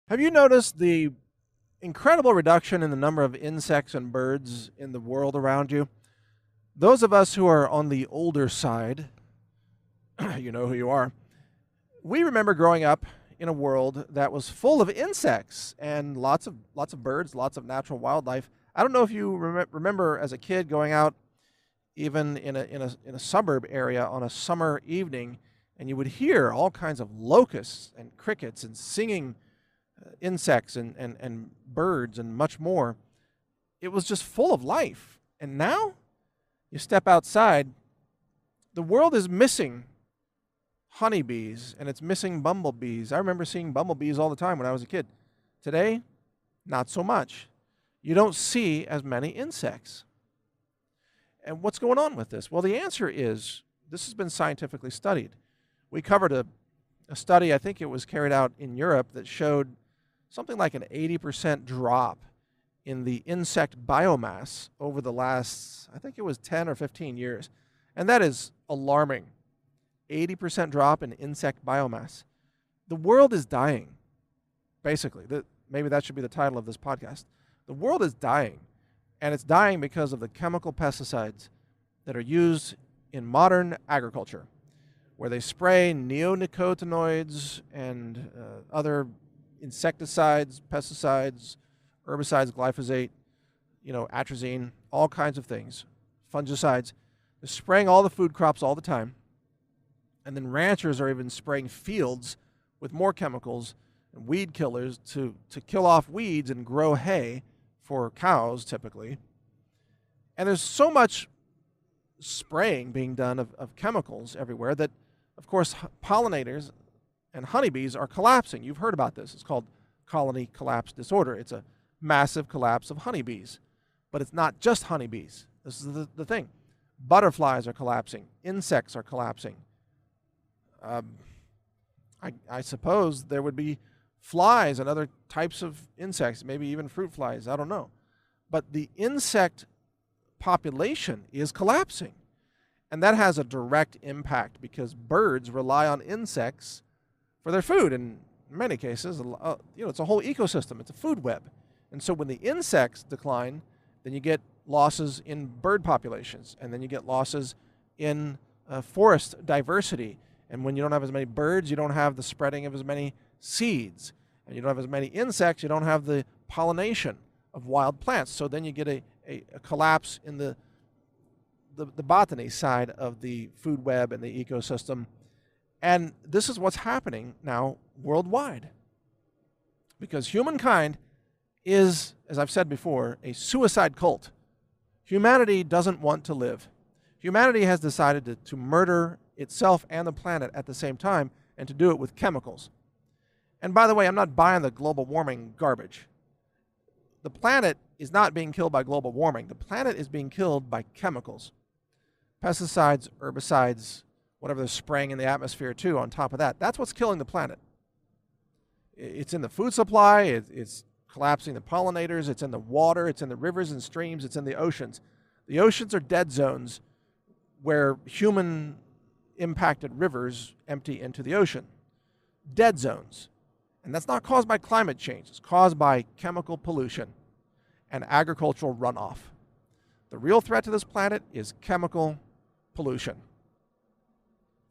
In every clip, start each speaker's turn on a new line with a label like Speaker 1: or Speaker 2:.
Speaker 1: Have you noticed the incredible reduction in the number of insects and birds in the world around you? Those of us who are on the older side, you know who you are, we remember growing up in a world that was full of insects and lots of birds, lots of natural wildlife. I don't know if you remember as a kid going out even in a suburb area on a summer evening, and you would hear all kinds of locusts and crickets and singing insects and birds and much more. It was just full of life. And now you step outside, the world is missing honeybees and it's missing bumblebees. I remember seeing bumblebees all the time when I was a kid. Today, not so much. You don't see as many insects. And what's going on with this? Well, the answer is this has been scientifically studied. We covered a study, I think it was carried out in Europe, that showed something like an 80% drop in the insect biomass over the last, I think it was 10 or 15 years. And that is alarming. 80% drop in insect biomass. The world is dying, basically. Maybe that should be the title of this podcast. The world is dying, and it's dying because of the chemical pesticides that are used in modern agriculture, where they spray neonicotinoids and other insecticides, pesticides, herbicides, glyphosate, atrazine, all kinds of things, fungicides. They're spraying all the food crops all the time. And then ranchers are even spraying fields with more chemicals and weed killers to kill off weeds and grow hay for cows, typically. And there's so much spraying being done of chemicals everywhere that, of course, pollinators and honeybees are collapsing. You've heard about this. It's called colony collapse disorder. It's a massive collapse of honeybees. But it's not just honeybees. This is the thing. Butterflies are collapsing. Insects are collapsing. I suppose there would be flies and other types of insects, maybe even fruit flies. I don't know. But the insect population is collapsing. And that has a direct impact because birds rely on insects for their food. And in many cases, it's a whole ecosystem. It's a food web. And so when the insects decline, then you get losses in bird populations. And then you get losses in forest diversity. And when you don't have as many birds, you don't have the spreading of as many seeds. And you don't have as many insects, you don't have the pollination of wild plants. So then you get a collapse in the botany side of the food web and the ecosystem. And this is what's happening now worldwide. Because humankind is, as I've said before, a suicide cult. Humanity doesn't want to live. Humanity has decided to murder itself and the planet at the same time, and to do it with chemicals. And by the way, I'm not buying the global warming garbage. The planet is not being killed by global warming. The planet is being killed by chemicals. Pesticides, herbicides, whatever they're spraying in the atmosphere too on top of that. That's what's killing the planet. It's in the food supply, it's collapsing the pollinators, it's in the water, it's in the rivers and streams, it's in the oceans. The oceans are dead zones where human impacted rivers empty into the ocean. Dead zones. And that's not caused by climate change. It's caused by chemical pollution and agricultural runoff. The real threat to this planet is chemical pollution.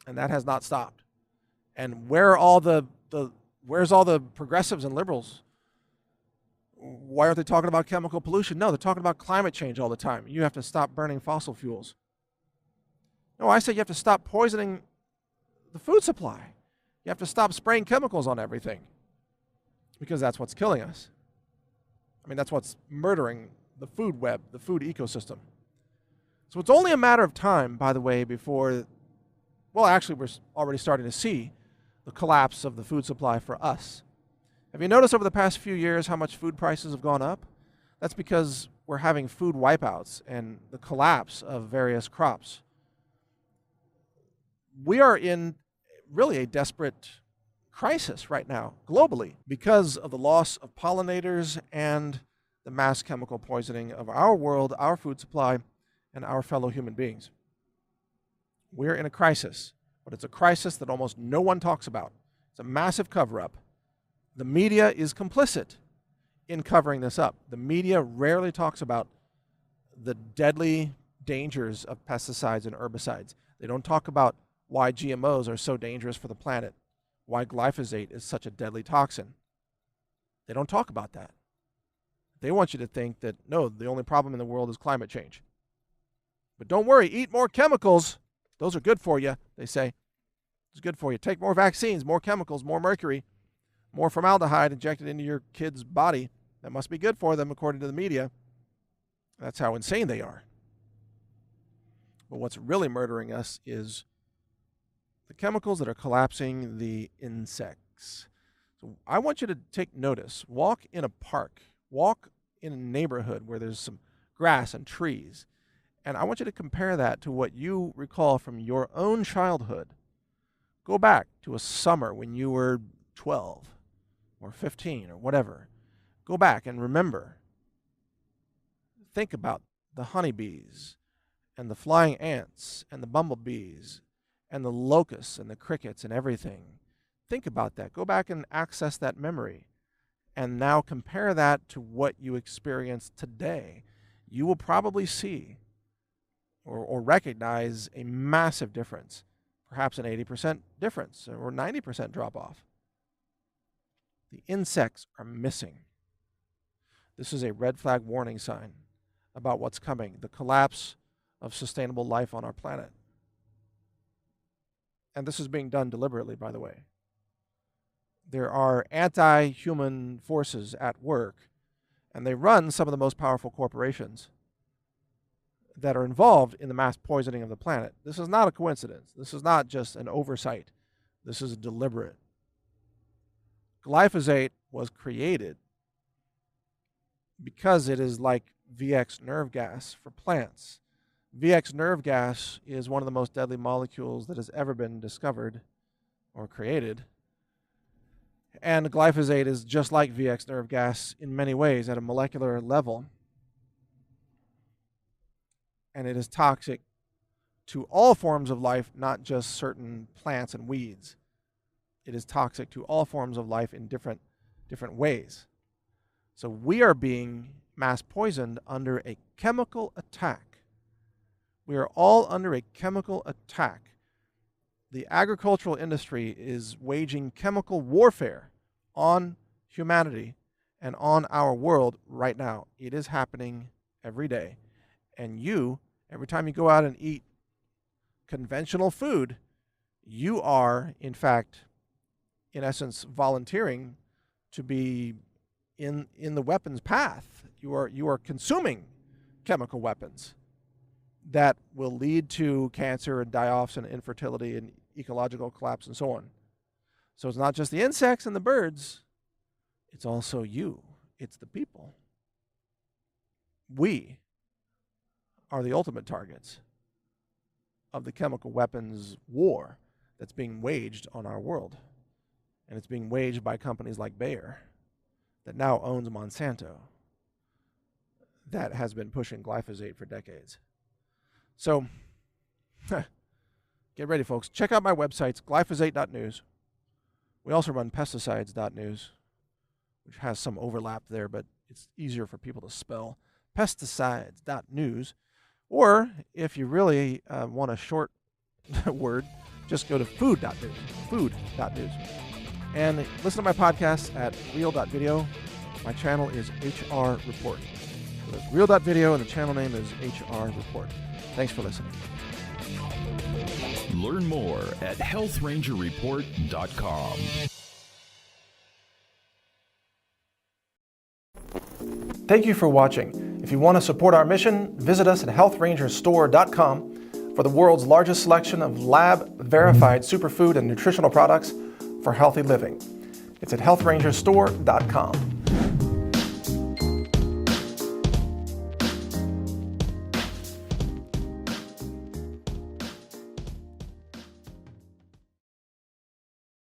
Speaker 1: And that has not stopped. And where's all the progressives and liberals? Why aren't they talking about chemical pollution? No, they're talking about climate change all the time. You have to stop burning fossil fuels. No, I say you have to stop poisoning the food supply. You have to stop spraying chemicals on everything because that's what's killing us. I mean, that's what's murdering the food web, the food ecosystem. So it's only a matter of time, by the way, before, well, actually, we're already starting to see the collapse of the food supply for us. Have you noticed over the past few years how much food prices have gone up? That's because we're having food wipeouts and the collapse of various crops. We are in really a desperate crisis right now, globally, because of the loss of pollinators and the mass chemical poisoning of our world, our food supply, and our fellow human beings. We're in a crisis, but it's a crisis that almost no one talks about. It's a massive cover-up The media is complicit in covering this up. The media rarely talks about the deadly dangers of pesticides and herbicides. They don't talk about why GMOs are so dangerous for the planet, why glyphosate is such a deadly toxin. They don't talk about that. They want you to think that, no, the only problem in the world is climate change. But don't worry, eat more chemicals. Those are good for you, they say. It's good for you. Take more vaccines, more chemicals, more mercury, more formaldehyde injected into your kid's body. That must be good for them, according to the media. That's how insane they are. But what's really murdering us is the chemicals that are collapsing the insects. So I want you to take notice. Walk in a park. Walk in a neighborhood where there's some grass and trees. And I want you to compare that to what you recall from your own childhood. Go back to a summer when you were 12 or 15 or whatever. Go back and remember. Think about the honeybees and the flying ants and the bumblebees and the locusts and the crickets and everything. Think about that. Go back and access that memory. And now compare that to what you experience today. You will probably see or recognize a massive difference, perhaps an 80% difference or 90% drop off. The insects are missing. This is a red flag warning sign about what's coming, the collapse of sustainable life on our planet. And this is being done deliberately, by the way. There are anti-human forces at work, and they run some of the most powerful corporations that are involved in the mass poisoning of the planet. This is not a coincidence. This is not just an oversight. This is deliberate. Glyphosate was created because it is like VX nerve gas for plants. VX nerve gas is one of the most deadly molecules that has ever been discovered or created. And glyphosate is just like VX nerve gas in many ways at a molecular level. And it is toxic to all forms of life, not just certain plants and weeds. It is toxic to all forms of life in different ways. So we are being mass poisoned under a chemical attack. We are all under a chemical attack. The agricultural industry is waging chemical warfare on humanity and on our world right now. It is happening every day. And you, every time you go out and eat conventional food, you are, in fact, in essence, volunteering to be in the weapons path. You are consuming chemical weapons that will lead to cancer and die-offs and infertility and ecological collapse and so on. So it's not just the insects and the birds, it's also you. It's the people. We are the ultimate targets of the chemical weapons war that's being waged on our world. And it's being waged by companies like Bayer that now owns Monsanto that has been pushing glyphosate for decades. So, get ready, folks. Check out my websites, glyphosate.news. We also run pesticides.news, which has some overlap there, but it's easier for people to spell. Pesticides.news. Or, if you really want a short word, just go to food.news. Food.news. And listen to my podcast at real.video. My channel is HR Report. So that's real.video, and the channel name is HR Report. Thanks for listening.
Speaker 2: Learn more at healthrangerreport.com.
Speaker 1: Thank you for watching. If you want to support our mission, visit us at healthrangerstore.com for the world's largest selection of lab-verified superfood and nutritional products for healthy living. It's at healthrangerstore.com.